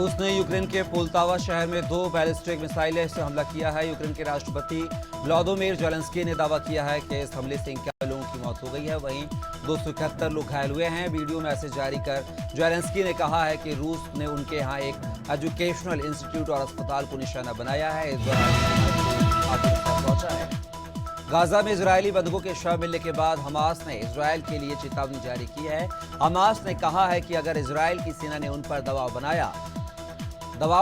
रूस ने यूक्रेन के पोल्तावा शहर में 2 बैलिस्टिक मिसाइलें से हमला किया है। यूक्रेन के राष्ट्रपति व्लादिमीर ज़ेलेंस्की ने दावा किया है कि इस हमले से 51 लोगों की मौत हो गई है, वहीं 271 लोग घायल हुए हैं। वीडियो मैसेज जारी कर ज़ेलेंस्की ने कहा है कि रूस ने उनके यहाँ एक एजुकेशनल इंस्टीट्यूट और अस्पताल को निशाना बनाया है। इस दौरान पहुंचा है। गाजा में इजरायली बंधकों के शव मिलने के बाद हमास ने इजरायल के लिए चेतावनी जारी की है। हमास ने कहा है कि अगर इजरायल की सेना ने उन पर दबाव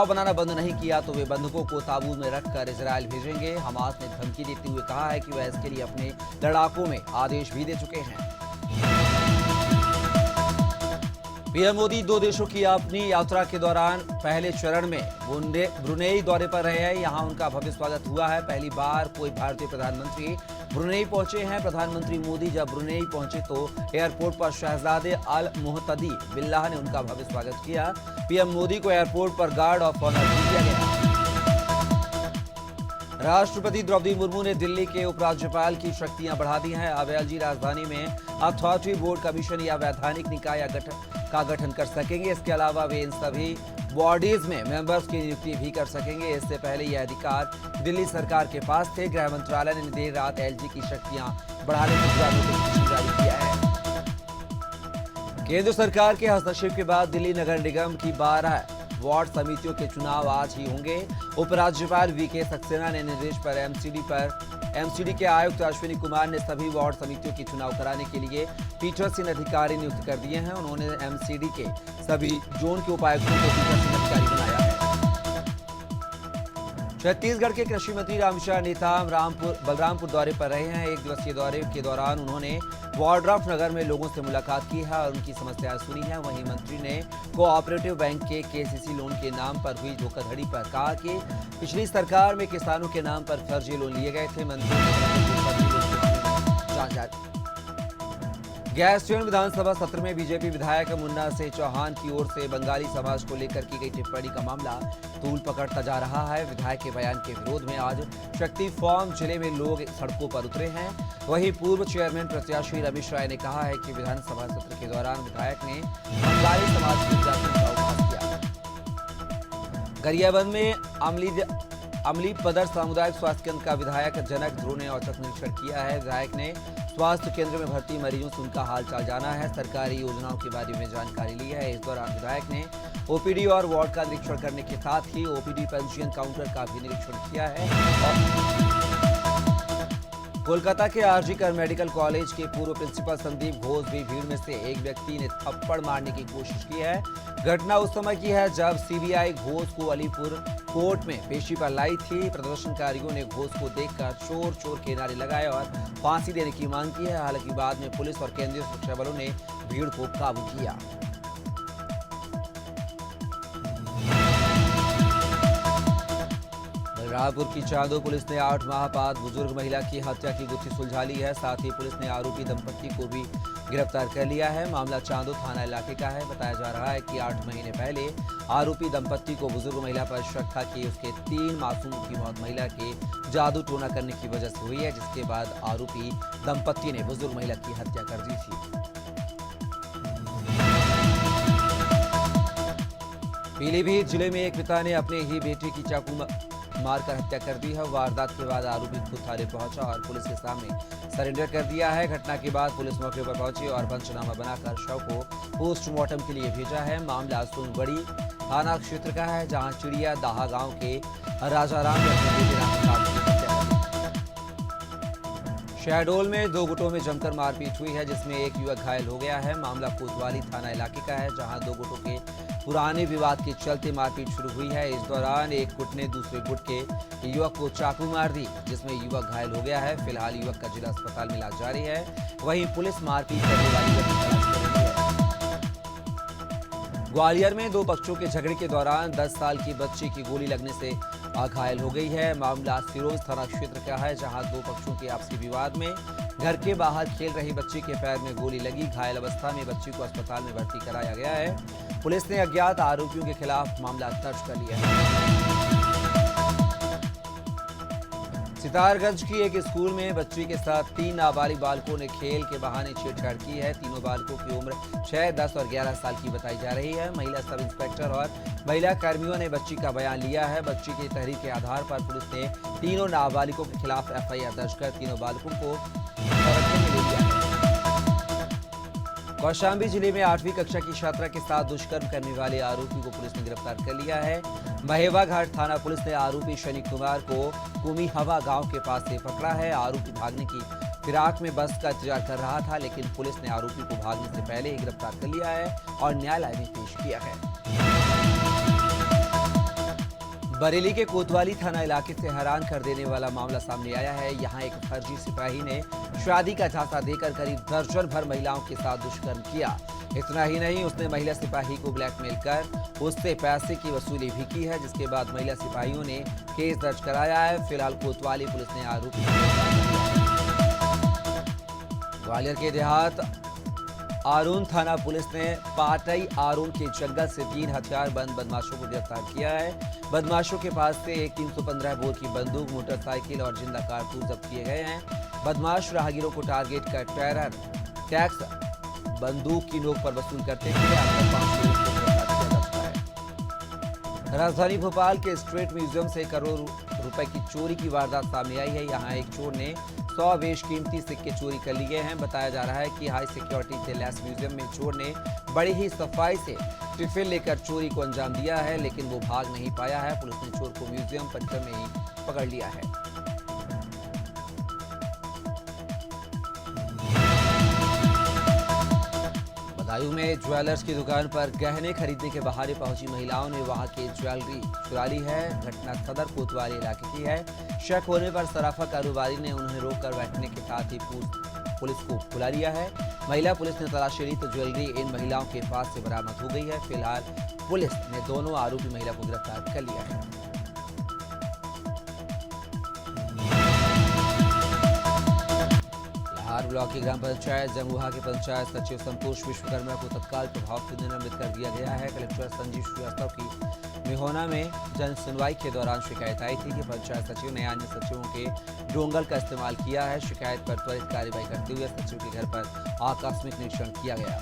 बनाना बंद नहीं किया तो वे बंधकों को ताबूत में रखकर इजरायल भेजेंगे। हमास ने धमकी देते हुए कहा है कि वह इसके लिए अपने लड़ाकों में आदेश भी दे चुके हैं। पीएम मोदी 2 देशों की अपनी यात्रा के दौरान पहले चरण में ब्रुनेई दौरे पर रहे हैं। यहां उनका भव्य स्वागत हुआ है। पहली बार कोई भारतीय प्रधानमंत्री ब्रुनेई पहुंचे हैं। प्रधानमंत्री मोदी जब ब्रुनेई पहुंचे तो एयरपोर्ट पर शहजादे अल मुहतदी बिल्लाह ने उनका भव्य स्वागत किया। पीएम मोदी को एयरपोर्ट पर गार्ड ऑफ ऑनर दिया गया। राष्ट्रपति द्रौपदी मुर्मू ने दिल्ली के उपराज्यपाल की शक्तियां बढ़ा दी हैं। अब एलजी राजधानी में अथॉरिटी बोर्ड कमीशन या वैधानिक निकाय का गठन कर सकेंगे। इसके अलावा वे इन सभी बॉडीज में मेंबर्स की नियुक्ति भी कर सकेंगे। इससे पहले यह अधिकार दिल्ली सरकार के पास थे। गृह मंत्रालय ने देर रात एलजी की शक्तियां बढ़ाने की नोटिफिकेशन जारी किया है। केंद्र सरकार के हस्तक्षेप के बाद दिल्ली नगर निगम की 12 वार्ड समितियों के चुनाव आज ही होंगे। उपराज्यपाल वीके सक्सेना ने निर्देश पर एमसीडी के आयुक्त अश्विनी कुमार ने सभी वार्ड समितियों के चुनाव कराने के लिए पीठासीन अधिकारी नियुक्त कर दिए हैं। उन्होंने एमसीडी के सभी जोन के उपायुक्तों को पीठासीन अधिकारी बनाया है। छत्तीसगढ़ के कृषि मंत्री रामविचार नेताम बलरामपुर दौरे पर रहे हैं। 1 दिवसीय दौरे के दौरान उन्होंने वाड्रफ नगर में लोगों से मुलाकात की है और उनकी समस्याएं सुनी है। वहीं मंत्री ने कोऑपरेटिव बैंक के केसीसी लोन के नाम पर हुई धोखाधड़ी पर कहा कि पिछली सरकार में किसानों के नाम पर फर्जी लोन लिए गए थे। मंत्री गैरसैंण विधानसभा सत्र में बीजेपी विधायक मुन्ना सिंह चौहान की ओर से बंगाली समाज को लेकर की गई टिप्पणी का मामला तूल पकड़ता जा रहा है। विधायक के बयान के विरोध में आज शक्ति फॉर्म जिले में लोग सड़कों पर उतरे हैं। वहीं पूर्व चेयरमैन प्रत्याशी रमेश राय ने कहा है कि विधानसभा सत्र के दौरान विधायक ने बंगाली समाज की जाति का उपहास किया। गरियाबंद में अमली पदर सामुदायिक स्वास्थ्य केंद्र का विधायक जनक ध्रुव ने औचक निरीक्षण किया है। विधायक ने स्वास्थ्य केंद्र में भर्ती मरीजों से उनका हालचाल जाना है, सरकारी योजनाओं के बारे में जानकारी ली है। इस दौरान विधायक ने ओपीडी और वार्ड का निरीक्षण करने के साथ ही ओपीडी पंजीयन काउंटर का भी निरीक्षण किया है। कोलकाता के आरजी कर मेडिकल कॉलेज के पूर्व प्रिंसिपल संदीप घोष भी भीड़ में से एक व्यक्ति ने थप्पड़ मारने की कोशिश की है। घटना उस समय की है जब सीबीआई घोष को अलीपुर कोर्ट में पेशी पर लाई थी। प्रदर्शनकारियों ने घोष को देखकर चोर चोर के नारे लगाए और फांसी देने की मांग की है। हालांकि बाद में पुलिस और केंद्रीय सुरक्षा बलों ने भीड़ को काबू किया। बलरामपुर की चांदो पुलिस ने 8 माह बाद बुजुर्ग महिला की हत्या की गुत्थी सुलझा ली है। साथ ही पुलिस ने आरोपी दंपत्ति को भी गिरफ्तार कर लिया है। मामला चांदो थाना इलाके का है। बताया जा रहा है कि 8 महीने पहले आरोपी दंपत्ति को बुजुर्ग महिला पर शक था कि उसके 3 मासूमों की मौत महिला के जादू टोना करने की वजह से हुई है, जिसके बाद आरोपी दंपत्ति ने बुजुर्ग महिला की हत्या कर दी थी। पीलीभीत जिले में एक पिता ने अपने ही बेटे की चाकू मारकर हत्या कर दी है। वारदात के बाद आरोपी खुद थाने पहुंचा और पुलिस के सामने सरेंडर कर दिया है। घटना के बाद पुलिस मौके पर पहुंची और पंचनामा बनाकर शव को पोस्टमार्टम के लिए भेजा है। मामला सोनगढ़ी थाना क्षेत्र का है, जहां चिड़िया दाहा गांव के राजाराम ने अपने बेटे रामप्रताप की हत्या कर दी। शहडोल में 2 गुटों में जमकर मारपीट हुई है, जिसमें एक युवक घायल हो गया है। मामला कोतवाली थाना इलाके का है, जहां 2 गुटों के पुराने विवाद के चलते मारपीट शुरू हुई है। इस दौरान एक गुट ने दूसरे गुट के युवक को चाकू मार दी, जिसमें युवक घायल हो गया है। फिलहाल युवक का जिला अस्पताल में इलाज जारी है। वहीं पुलिस मारपीट करने वाली युवक की तलाश कर रही है। ग्वालियर में 2 पक्षों के झगड़े के दौरान 10 साल की बच्ची की गोली लगने से घायल हो गई है। मामला सिरोंज थाना क्षेत्र का है, जहां 2 पक्षों के आपसी विवाद में घर के बाहर खेल रही बच्ची के पैर में गोली लगी। घायल अवस्था में बच्ची को अस्पताल में भर्ती कराया गया है। पुलिस ने अज्ञात आरोपियों के खिलाफ मामला दर्ज कर लिया है। सितारगंज की एक स्कूल में बच्ची के साथ 3 नाबालिग बालकों ने खेल के बहाने छेड़छाड़ की है। तीनों बालकों की उम्र 6, 10 और 11 साल की बताई जा रही है। महिला सब इंस्पेक्टर और महिला कर्मियों ने बच्ची का बयान लिया है। बच्ची की तहरीर के आधार पर पुलिस ने तीनों नाबालिगों के खिलाफ FIR दर्ज कर तीनों बालकों को संरक्षण में ले लिया है। कौशाम्बी जिले में 8वीं कक्षा की छात्रा के साथ दुष्कर्म करने वाले आरोपी को पुलिस ने गिरफ्तार कर लिया है। महेवा घाट थाना पुलिस ने आरोपी शनि कुमार को कुमी हवा गांव के पास से पकड़ा है। आरोपी भागने की फिराक में बस का इंतजार कर रहा था, लेकिन पुलिस ने आरोपी को भागने से पहले ही गिरफ्तार कर लिया है और न्यायालय में पेश किया है। बरेली के कोतवाली थाना इलाके से हैरान कर देने वाला मामला सामने आया है। यहां एक फर्जी सिपाही ने शादी का झांसा देकर करीब दर्जन भर महिलाओं के साथ दुष्कर्म किया। इतना ही नहीं, उसने महिला सिपाही को ब्लैकमेल कर उससे पैसे की वसूली भी की है, जिसके बाद महिला सिपाहियों ने केस दर्ज कराया है। फिलहाल कोतवाली पुलिस ने आरोपी ग्वालियर के देहात आरून थाना पुलिस ने पाटई आरून के जंगल से 3 हथियारबंद बदमाशों को गिरफ्तार किया है। बदमाशों के पास से एक 315 बोर की बंदूक, मोटरसाइकिल और जिंदा कारतूस जब्त किए गए हैं। बदमाश राहगीरों को टारगेट कर टेरर टैक्स बंदूक की नोक पर वसूल करते थे। राजधानी भोपाल के स्टेट म्यूजियम से करोड़ रुपए की चोरी की वारदात सामने आई है। यहां एक चोर ने 100 बेशकीमती सिक्के चोरी कर लिए हैं। बताया जा रहा है कि हाई सिक्योरिटी से लैस म्यूजियम में चोर ने बड़ी ही सफाई से टिफिन लेकर चोरी को अंजाम दिया है, लेकिन वो भाग नहीं पाया है। पुलिस ने चोर को म्यूजियम परिसर में ही पकड़ लिया है। बदायूं में ज्वेलर्स की दुकान पर गहने खरीदने के बहाने पहुंची महिलाओं ने वहां की ज्वेलरी चुरा ली है। घटना सदर कोतवाली इलाके की है। शक होने पर सराफा कारोबारी ने उन्हें रोककर बैठने के साथ ही पुलिस को बुला लिया है। महिला पुलिस ने तलाशी ली तो ज्वेलरी इन महिलाओं के पास से बरामद हो गई है। फिलहाल पुलिस ने दोनों आरोपी महिला को गिरफ्तार कर लिया है। लाहौर ब्लॉक की ग्राम पंचायत जमुहा के पंचायत सचिव संतोष विश्वकर्मा को तत्काल प्रभाव से निलंबित कर दिया गया है। कलेक्टर संजीव श्रीवास्तव की मेहोना में जन सुनवाई के दौरान शिकायत आई थी कि पंचायत सचिव ने अन्य सचिवों के डोंगल का इस्तेमाल किया है। शिकायत पर त्वरित कार्रवाई करते हुए सचिव के घर पर आकस्मिक निरीक्षण किया गया।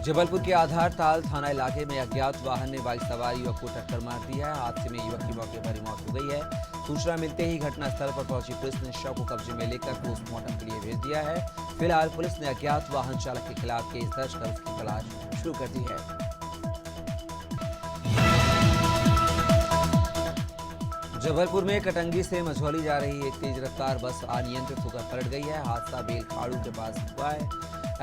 जबलपुर के आधार ताल थाना इलाके में अज्ञात वाहन ने बाइक सवार युवक को टक्कर मार दी है। हादसे में युवक की मौके पर ही मौत हो गई है। सूचना मिलते ही घटनास्थल पर पहुंची पुलिस ने शव को कब्जे में लेकर पोस्टमार्टम के लिए भेज दिया है। फिलहाल पुलिस ने अज्ञात वाहन चालक के खिलाफ केस दर्ज कर उसकी तलाश शुरू कर दी है। जबलपुर में कटंगी से मझौली जा रही एक तेज रफ्तार बस अनियंत्रित होकर पलट गई है। हादसा बेल खाड़ू के पास हुआ है।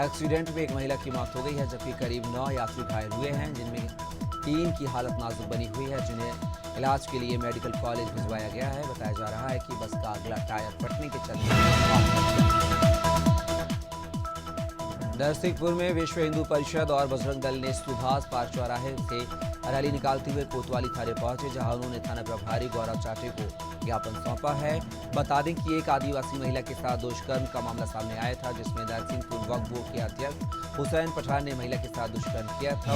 एक्सीडेंट में एक महिला की मौत हो गई है, जबकि करीब 9 यात्री घायल हुए हैं, जिनमें 3 की हालत नाजुक बनी हुई है, जिन्हें इलाज के लिए मेडिकल कॉलेज भिजवाया गया है। बताया जा रहा है कि बस का अगला टायर फटने के चलते नरसिंहपुर में विश्व हिंदू परिषद और बजरंग दल ने सुभाष पार्क चौराहे से रैली निकालते हुए कोतवाली थाने पहुंचे, जहां उन्होंने थाना प्रभारी गौरव चाटे को ज्ञापन सौंपा है। बता दें कि एक आदिवासी महिला के साथ दुष्कर्म का मामला सामने आया था, जिसमें नरसिंहपुर वक्फ बोर्ड के अध्यक्ष हुसैन पठान ने महिला के साथ दुष्कर्म किया था।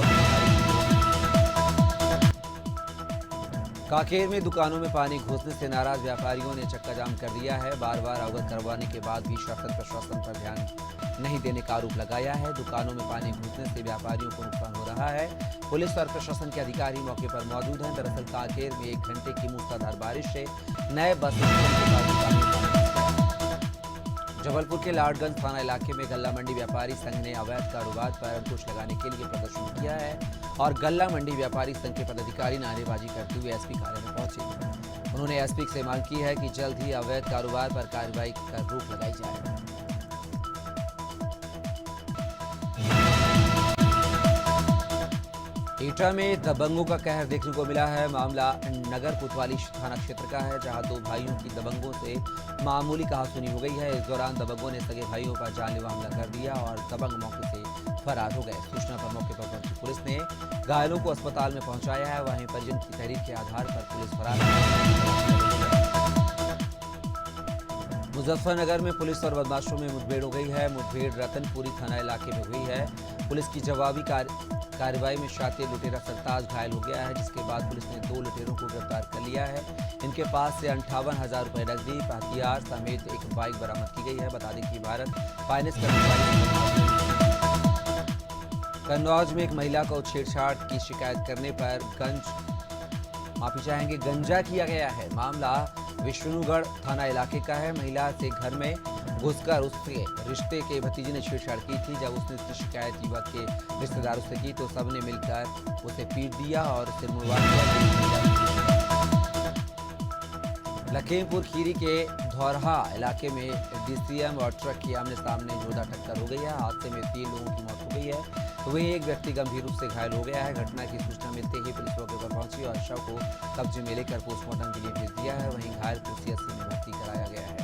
कांकेर में दुकानों में पानी घुसने से नाराज व्यापारियों ने चक्का जाम कर दिया है। बार बार अवगत करवाने के बाद भी शासन प्रशासन पर ध्यान नहीं देने का आरोप लगाया है। दुकानों में पानी घुसने से व्यापारियों को नुकसान हो रहा है। पुलिस और प्रशासन के अधिकारी मौके पर मौजूद हैं। दरअसल कांकेर में 1 घंटे की मूसलाधार बारिश से नए बस जबलपुर के लाडगंज थाना इलाके में गल्ला मंडी व्यापारी संघ ने अवैध कारोबार पर अंकुश लगाने के लिए प्रदर्शन किया है और गल्ला मंडी व्यापारी संघ के पदाधिकारी नारेबाजी करते हुए एसपी कार्यालय में पहुंचे। उन्होंने एसपी से मांग की है कि जल्द ही अवैध कारोबार पर कार्रवाई कर रोक लगाई जाए। एटा में दबंगों का कहर देखने को मिला है। मामला नगर कोतवाली थाना क्षेत्र का है, जहां 2 भाइयों की दबंगों से मामूली कहासुनी हो गई है। इस दौरान दबंगों ने सगे भाइयों पर जानलेवा हमला कर दिया और दबंग मौके से फरार हो गए। सूचना पर मौके पर पहुंची पुलिस ने घायलों को अस्पताल में पहुंचाया है। वहीं परिजन की तहरीर के आधार पर पुलिस फरार मुजफ्फरनगर में पुलिस और बदमाशों में मुठभेड़ हो गई है। मुठभेड़ रतनपुरी थाना इलाके में हुई है। पुलिस की जवाबी कार्रवाई में शातिर लुटेरा सरताज घायल हो गया है, जिसके बाद पुलिस ने 2 लुटेरों को गिरफ्तार कर लिया है। इनके पास से 58,000 रुपए नकदी, हथियार समेत एक बाइक बरामद की गई है। बता दें कि भारत फाइनेंस कन्नौज में एक महिला को छेड़छाड़ की शिकायत करने पर गंजा किया गया है। मामला विष्णुगढ़ थाना इलाके का है। महिला से घर में घुसकर उसके रिश्ते के भतीजे ने छेड़छाड़ की थी। जब उसने इसकी शिकायत युवक के रिश्तेदारों से की तो सबने मिलकर उसे पीट दिया और सिर मुड़वा दिया। लखीमपुर खीरी के धौरहा इलाके में डीसीएम और ट्रक की आमने सामने जोरदार टक्कर हो गई है। हादसे में 3 लोगों की मौत हो गई है, तो वहीं एक व्यक्ति गंभीर रूप से घायल हो गया है। घटना की सूचना मिलते ही पुलिस मौके पर पहुंची और शव को कब्जे में लेकर पोस्टमार्टम के लिए भेज दिया है। वहीं घायल को सीएचसी में भर्ती कराया गया है।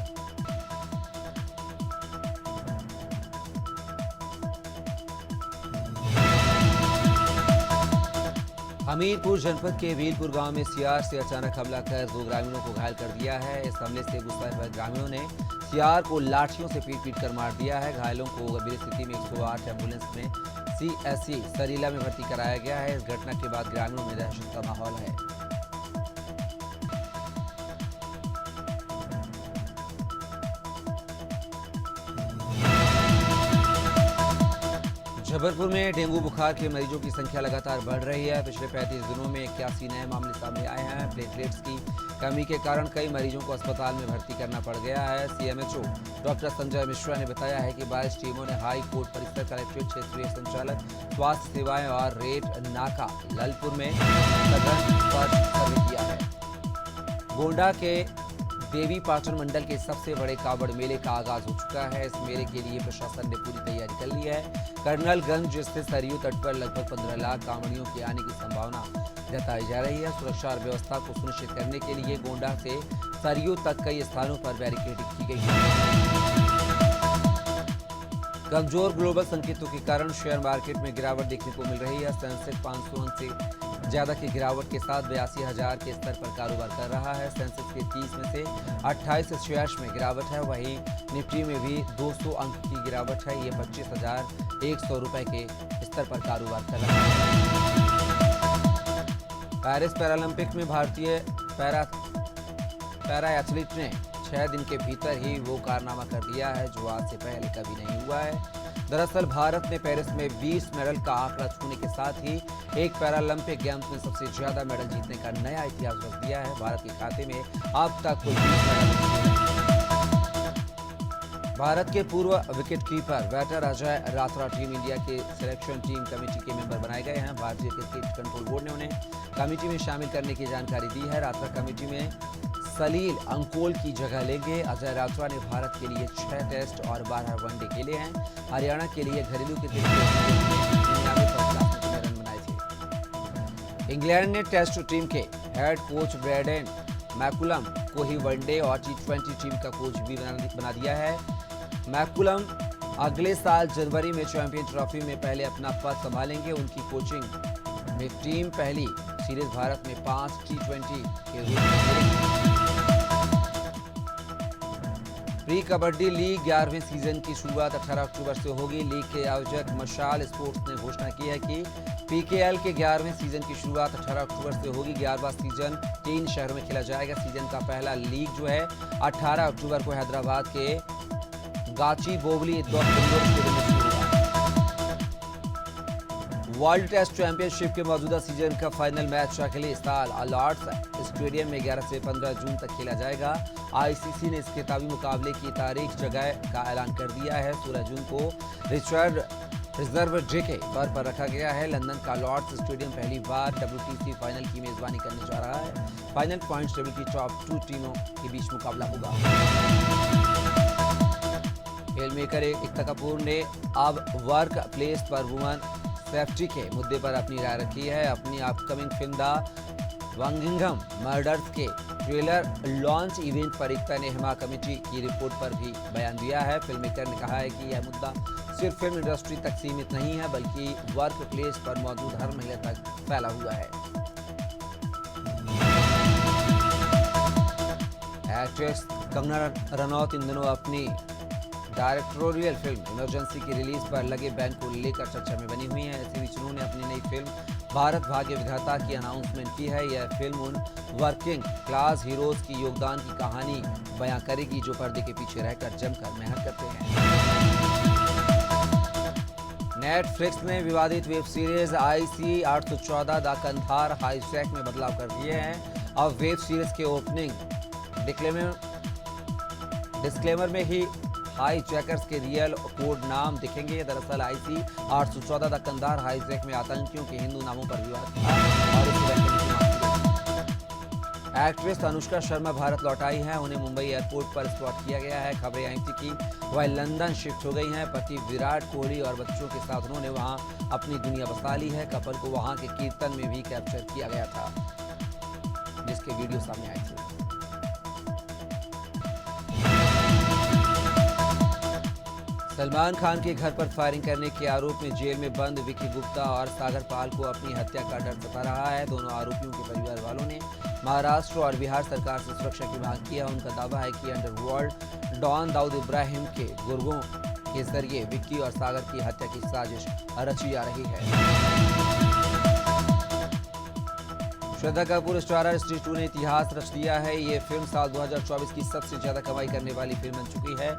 हमीरपुर जनपद के वीरपुर गांव में सीआर से अचानक हमला कर 2 ग्रामीणों को घायल कर दिया है। इस हमले से गुस्साए हुए ग्रामीणों ने सीआर को लाठियों से पीट कर मार दिया है। घायलों को गंभीर स्थिति में 108 एम्बुलेंस में सीएससी सरीला में भर्ती कराया गया है। इस घटना के बाद ग्रामीणों में दहशत का माहौल है। जबलपुर में डेंगू बुखार के मरीजों की संख्या लगातार बढ़ रही है। पिछले 35 दिनों में 81 नए मामले सामने आए हैं। प्लेटलेट्स की कमी के कारण कई मरीजों को अस्पताल में भर्ती करना पड़ गया है। सीएमएचओ डॉक्टर संजय मिश्रा ने बताया है कि 22 टीमों ने हाई कोर्ट परिसर, कलेक्ट्रेट क्षेत्रीय संचालक स्वास्थ्य सेवाएं और रेड नाका ललपुर में सघन सर्वे किया है। गोंडा के देवी पाटन मंडल के सबसे बड़े कावड़ मेले का आगाज हो चुका है। इस मेले के लिए प्रशासन ने पूरी तैयारी कर ली है। कर्नलगंज स्थित सरयू तट पर लगभग 15 लाख कांवड़ियों के आने की संभावना जताई जा रही है। सुरक्षा और व्यवस्था को सुनिश्चित करने के लिए गोंडा से सरयू तक कई स्थानों पर बैरिकेडिंग की गई है। कमजोर ग्लोबल संकेतों के कारण शेयर मार्केट में गिरावट देखने को मिल रही है। सेंसेक्स 500 अंक से ज्यादा की गिरावट के साथ 82,000 के स्तर पर कारोबार कर रहा है। सेंसेक्स के 30 में से 28 शेयर्स में गिरावट है। वहीं निफ्टी में भी 200 अंक की गिरावट है। ये 25,100 रुपए के स्तर पर कारोबार कर रहा है। पेरिस पैरालंपिक में भारतीय पैरा एथलीट ने 6 दिन के भीतर ही वो कारनामा कर दिया है जो आज से पहले कभी नहीं हुआ है। दरअसल भारत ने पेरिस में 20 मेडल का आंकड़ा छूने के साथ ही एक पैरालंपिक गेम्स में सबसे ज्यादा मेडल जीतने का नया इतिहास रच दिया है। भारत के खाते में अब तक कुल 20 मेडल। भारत के पूर्व wicketkeeper batter Ajay Ratra team India के सिलेक्शन टीम कमेटी के मेंबर बनाए गए हैं। भारतीय क्रिकेट कंट्रोल बोर्ड ने उन्हें कमेटी में शामिल करने की जानकारी दी है। रात्रा कमेटी में सलील अंकोल की जगह लेंगे। अजय रात्रा ने भारत के लिए 6 टेस्ट और 12 वनडे खेले हैं। हरियाणा के लिए घरेलू क्रिकेट में रन बनाए थे। इंग्लैंड ने टेस्ट टीम के हेड कोच ब्रैडन मैकुलम को ही वनडे और T20 टीम का कोच भी बना दिया है। मैकुलम अगले साल जनवरी में चैंपियन ट्रॉफी में पहले अपना पद संभालेंगे। उनकी कोचिंग में टीम पहली सीरीज भारत में 5 T20 के रूप में प्री कबड्डी लीग 11वें सीजन की शुरुआत 18 अक्टूबर से होगी। लीग के आयोजक मशाल स्पोर्ट्स ने घोषणा की है कि पीकेएल के 11वें सीजन की शुरुआत 18 अक्टूबर से होगी। 11वां सीजन 3 शहरों में खेला जाएगा। सीजन का पहला लीग जो है 18 अक्टूबर को हैदराबाद के गाची बोवली इंडोर स्टेडियम में शुरू होगा। वर्ल्ड टेस्ट चैंपियनशिप के मौजूदा सीजन का फाइनल मैच अगले साल लॉर्ड्स स्टेडियम में 11 से 15 जून तक खेला जाएगा। आईसीसी ने इस खिताबी मुकाबले की तारीख जगह का ऐलान कर दिया है। 16 जून को रिचर्ड रिजर्व डे के तौर पर रखा गया है। लंदन का लॉर्ड्स स्टेडियम पहली बार WTC फाइनल की मेजबानी करने जा रहा है। फाइनल पॉइंट्स टेबल की टॉप 2 टीमों के बीच मुकाबला होगा। फिल्म मेकर एकता कपूर ने अब वर्क प्लेस पर वुमन सेफ्टी के मुद्दे पर अपनी राय रखी है। अपनी अपकमिंग फिल्म द वांगिंगम मर्डर्स के ट्रेलर लॉन्च इवेंट पर एकता ने हेमा कमेटी की रिपोर्ट पर भी बयान दिया है। फिल्म मेकर ने कहा है कि यह मुद्दा सिर्फ फिल्म इंडस्ट्री तक सीमित नहीं है बल्कि वर्क प्लेस पर मौजूद हर महिला तक फैला हुआ है। एक्ट्रेस कंगना रनौत इन दिनों अपनी डायरेक्टोरियल फिल्म इमरजेंसी की रिलीज पर लगे बैन को लेकर चर्चा में बनी हुई हैं। ऐसे बीच उन्होंने अपनी नई फिल्म भारत भाग्य विधाता की अनाउंसमेंट की है। यह फिल्म उन वर्किंग क्लास हीरोज की योगदान की कहानी बयां करेगी जो पर्दे के पीछे रहकर जमकर मेहनत करते हैं। नेटफ्लिक्स ने विवादित web series IC 814 the Kandahar hijack में बदलाव कर दिए हैं। अब वेब सीरीज के ओपनिंग डिस्क्लेमर में ही हाईजैकर्स के रियल कोड नाम दिखेंगे। दरअसल आईसी 814 द कंधार हाईजैक में आतंकियों के हिंदू नामों पर विवाद था और इस इवेंट में एक्ट्रेस अनुष्का शर्मा भारत लौट आई हैं। उन्हें मुंबई एयरपोर्ट पर स्पॉट किया गया है। खबरें आई थी कि वह लंदन शिफ्ट हो गई हैं। पति विराट कोहली और बच्चों के साथ उन्होंने वहां अपनी दुनिया बसा ली है। कपल को वहां के कीर्तन में भी कैप्चर किया गया था, जिसके वीडियो सामने आए थे। सलमान खान के घर पर फायरिंग करने के आरोप में जेल में बंद विकी गुप्ता और सागर पाल को अपनी हत्या का डर सता रहा है। दोनों आरोपियों के परिवार वालों ने महाराष्ट्र और बिहार सरकार से सुरक्षा की मांग की है। उनका दावा है कि अंडरवर्ल्ड डॉन दाऊद इब्राहिम के गुर्गों के जरिए विक्की और सागर की हत्या की साजिश रची जा रही है। श्रद्धा कपूर स्टारर स्त्री 2 ने इतिहास रच दिया है। ये फिल्म साल 2024 की सबसे ज्यादा कमाई करने वाली फिल्म बन चुकी है।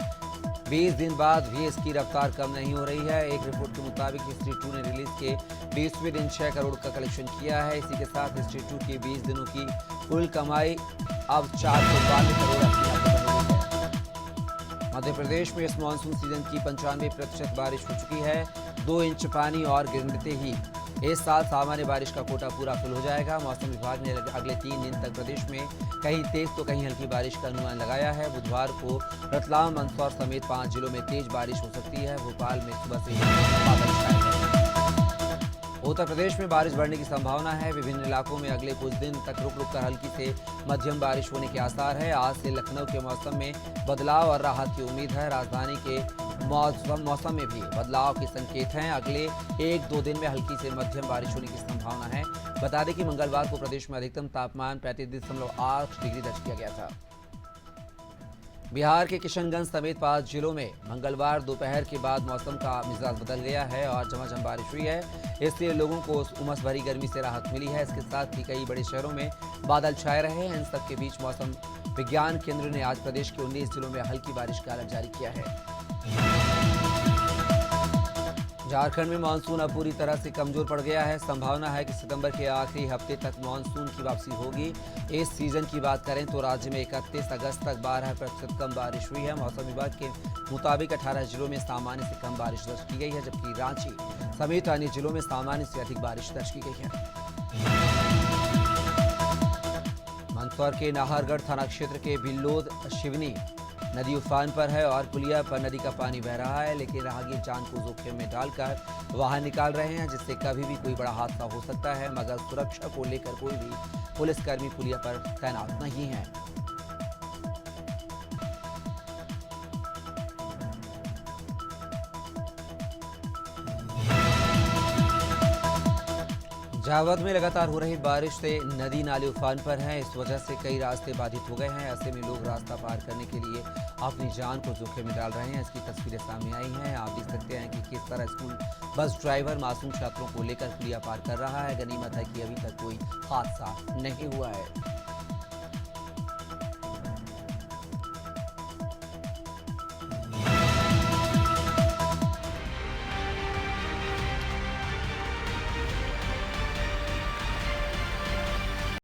20 दिन बाद भी इसकी रफ्तार कम नहीं हो रही है। एक रिपोर्ट के मुताबिक स्त्री 2 ने रिलीज के 20वें दिन 6 करोड़ का कलेक्शन किया है। इसी के साथ स्त्री 2 की 20 दिनों की कुल कमाई अब 492 करोड़ 80 लाख रुपए हो गई है। मध्य प्रदेश में इस मानसून सीजन की 95% बारिश हो चुकी है। 2 इंच पानी और गिरते ही इस साल सामान्य बारिश का कोटा पूरा फुल हो जाएगा। मौसम विभाग ने अगले 3 दिन तक प्रदेश में कहीं तेज तो कहीं हल्की बारिश का अनुमान लगाया है। बुधवार को रतलाम, मंदसौर समेत 5 जिलों में तेज बारिश हो सकती है। भोपाल में सुबह से बादल छाए हैं। उत्तर प्रदेश में बारिश बढ़ने की संभावना है। विभिन्न इलाकों में अगले कुछ दिन तक रुक रुक कर हल्की से मध्यम बारिश होने के आसार है। आज से लखनऊ के मौसम में बदलाव और राहत की उम्मीद है। राजधानी के मौसम में भी बदलाव के संकेत हैं। अगले 1-2 दिन में हल्की से मध्यम बारिश होने की संभावना है। बता दें कि मंगलवार को प्रदेश में अधिकतम तापमान 35.8 डिग्री दर्ज किया गया था। बिहार के किशनगंज समेत 5 जिलों में मंगलवार दोपहर के बाद मौसम का मिजाज बदल गया है और झमाझम बारिश हुई है। इससे लोगों को उमस भरी गर्मी से राहत मिली है। इसके साथ ही कई बड़े शहरों में बादल छाए रहे हैं। इन सबके बीच मौसम विज्ञान केंद्र ने आज प्रदेश के 19 जिलों में हल्की बारिश का अलर्ट जारी किया है। झारखंड में मानसून अब पूरी तरह से कमजोर पड़ गया है। संभावना है कि सितंबर के आखिरी हफ्ते तक मानसून की वापसी होगी। इस सीजन की बात करें तो राज्य में 31 अगस्त तक 12% कम बारिश हुई है। मौसम विभाग के मुताबिक 18 जिलों में सामान्य से कम बारिश दर्ज की गई है, जबकि रांची समेत अन्य जिलों में सामान्य से अधिक बारिश दर्ज की गई है। मंदसौर के नाहरगढ़ थाना क्षेत्र के बिल्लोद शिवनी नदी उफान पर है और पुलिया पर नदी का पानी बह रहा है, लेकिन राहगीर जान को जोखिम में डालकर वाहन निकाल रहे हैं, जिससे कभी भी कोई बड़ा हादसा हो सकता है। मगर सुरक्षा को लेकर कोई भी पुलिसकर्मी पुलिया पर तैनात नहीं है। झावद में लगातार हो रही बारिश से नदी नाले उफान पर हैं। इस वजह से कई रास्ते बाधित हो गए हैं। ऐसे में लोग रास्ता पार करने के लिए अपनी जान को जोखिम में डाल रहे हैं। इसकी तस्वीरें सामने आई हैं। आप देख सकते हैं कि किस तरह स्कूल बस ड्राइवर मासूम छात्रों को लेकर पुलिया पार कर रहा है। गनीमत है कि अभी तक कोई हादसा नहीं हुआ है।